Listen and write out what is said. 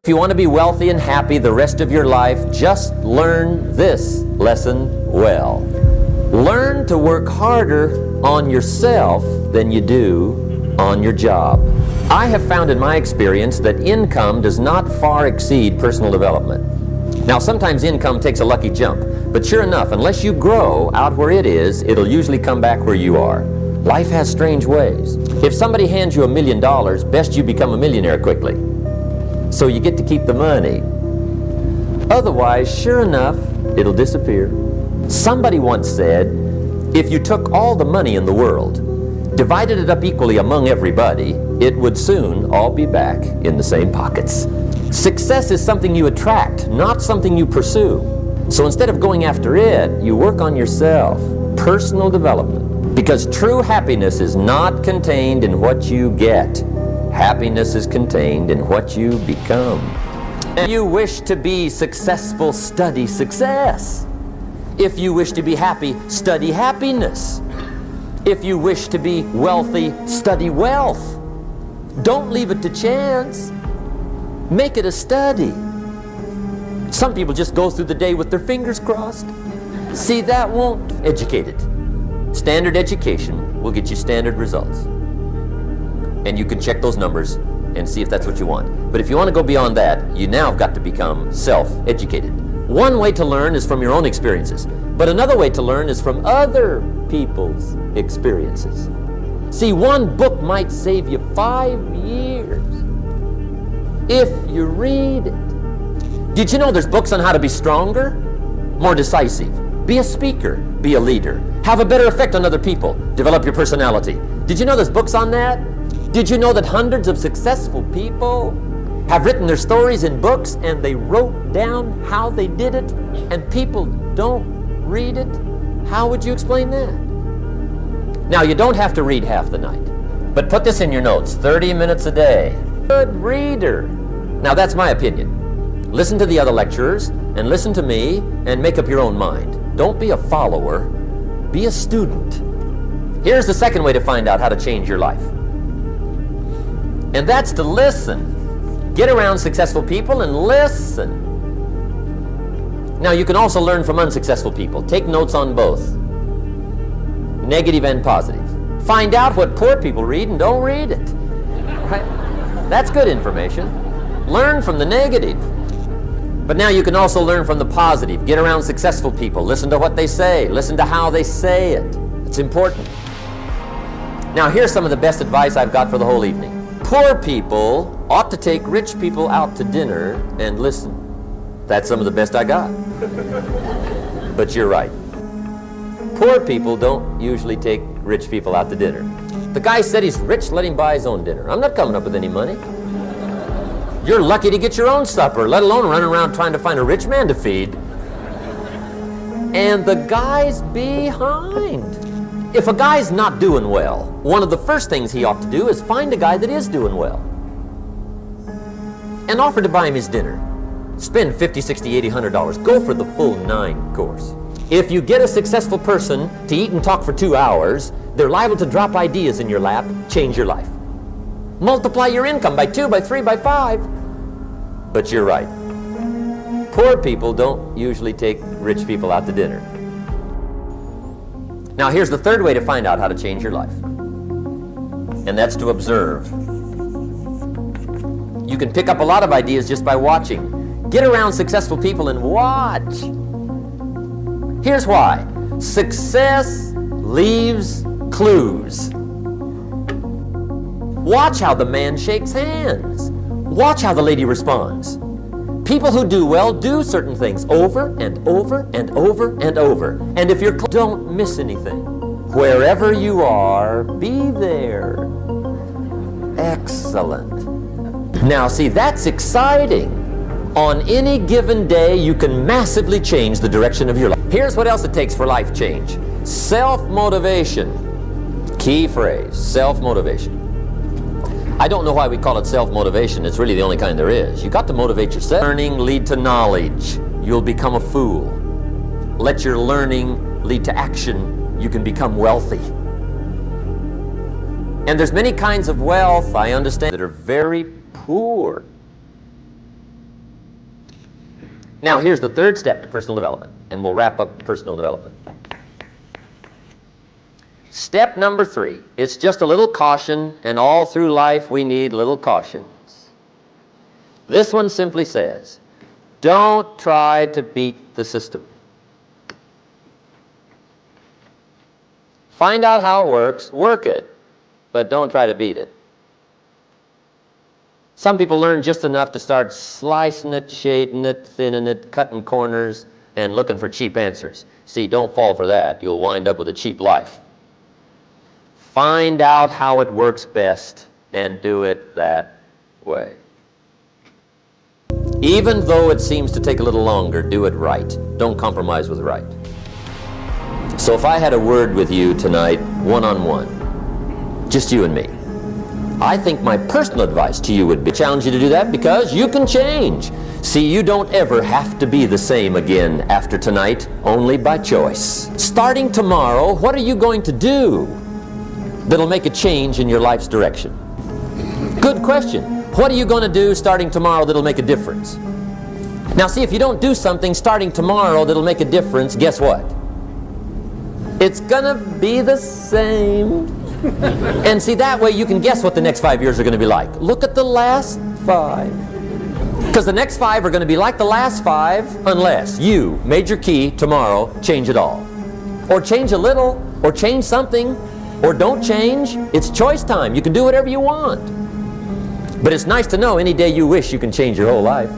If you want to be wealthy and happy the rest of your life, just learn this lesson well. Learn to work harder on yourself than you do on your job. I have found in my experience that income does not far exceed personal development. Now, sometimes income takes a lucky jump, but sure enough, unless you grow out where it is, it'll usually come back where you are. Life has strange ways. If somebody hands you $1 million, best you become a millionaire quickly, so you get to keep the money. Otherwise, sure enough, it'll disappear. Somebody once said, if you took all the money in the world, divided it up equally among everybody, it would soon all be back in the same pockets. Success is something you attract, not something you pursue. So instead of going after it, you work on yourself. Personal development. Because true happiness is not contained in what you get. Happiness is contained in what you become. If you wish to be successful, study success. If you wish to be happy, study happiness. If you wish to be wealthy, study wealth. Don't leave it to chance. Make it a study. Some people just go through the day with their fingers crossed. See, that won't educate it. Standard education will get you standard results. And you can check those numbers and see if that's what you want. But if you want to go beyond that, you now have got to become self-educated. One way to learn is from your own experiences, but another way to learn is from other people's experiences. See, one book might save you 5 years if you read it. Did you know there's books on how to be stronger, more decisive, be a speaker, be a leader, have a better effect on other people, develop your personality? Did you know there's books on that? Did you know that hundreds of successful people have written their stories in books and they wrote down how they did it, and people don't read it? How would you explain that? Now, you don't have to read half the night, but put this in your notes: 30 minutes a day. Good reader. Now, that's my opinion. Listen to the other lecturers and listen to me and make up your own mind. Don't be a follower, be a student. Here's the second way to find out how to change your life. And that's to listen. Get around successful people and listen. Now, you can also learn from unsuccessful people. Take notes on both, negative and positive. Find out what poor people read and don't read it. Right? That's good information. Learn from the negative. But now you can also learn from the positive. Get around successful people. Listen to what they say. Listen to how they say it. It's important. Now, here's some of the best advice I've got for the whole evening. Poor people ought to take rich people out to dinner and listen. That's some of the best I got. But you're right. Poor people don't usually take rich people out to dinner. The guy said he's rich, let him buy his own dinner. I'm not coming up with any money. You're lucky to get your own supper, let alone running around trying to find a rich man to feed. And the guy's behind. If a guy's not doing well, one of the first things he ought to do is find a guy that is doing well and offer to buy him his dinner. Spend $50, $60, $80, $100. Go for the full 9 course. If you get a successful person to eat and talk for 2 hours, they're liable to drop ideas in your lap, change your life. Multiply your income by 2, by 3, by 5. But you're right. Poor people don't usually take rich people out to dinner. Now, here's the third way to find out how to change your life, and that's to observe. You can pick up a lot of ideas just by watching. Get around successful people and watch. Here's why. Success leaves clues. Watch how the man shakes hands. Watch how the lady responds. People who do well do certain things over and over and over and over. And if you're don't miss anything. Wherever you are, be there. Excellent. Now, see, that's exciting. On any given day, you can massively change the direction of your life. Here's what else it takes for life change. Self-motivation. Key phrase, self-motivation. I don't know why we call it self-motivation. It's really the only kind there is. You got to motivate yourself. Learning lead to knowledge. You'll become a fool. Let your learning lead to action. You can become wealthy. And there's many kinds of wealth, I understand, that are very poor. Now here's the third step to personal development, and we'll wrap up personal development. Step number 3, it's just a little caution, and all through life we need little cautions. This one simply says, don't try to beat the system. Find out how it works, work it, but don't try to beat it. Some people learn just enough to start slicing it, shading it, thinning it, cutting corners, and looking for cheap answers. See, don't fall for that. You'll wind up with a cheap life. Find out how it works best and do it that way. Even though it seems to take a little longer, do it right. Don't compromise with right. So if I had a word with you tonight, one-on-one, just you and me, I think my personal advice to you would be challenge you to do that because you can change. See, you don't ever have to be the same again after tonight, only by choice. Starting tomorrow, what are you going to do that'll make a change in your life's direction? Good question. What are you going to do starting tomorrow that'll make a difference? Now see, if you don't do something starting tomorrow that'll make a difference, guess what? It's gonna be the same. And see, that way you can guess what the next 5 years are going to be like. Look at the last 5. Because the next 5 are going to be like the last 5 unless you, major key, tomorrow, change it all. Or change a little, or change something, or don't change. It's choice time. You can do whatever you want. But it's nice to know any day you wish you can change your whole life.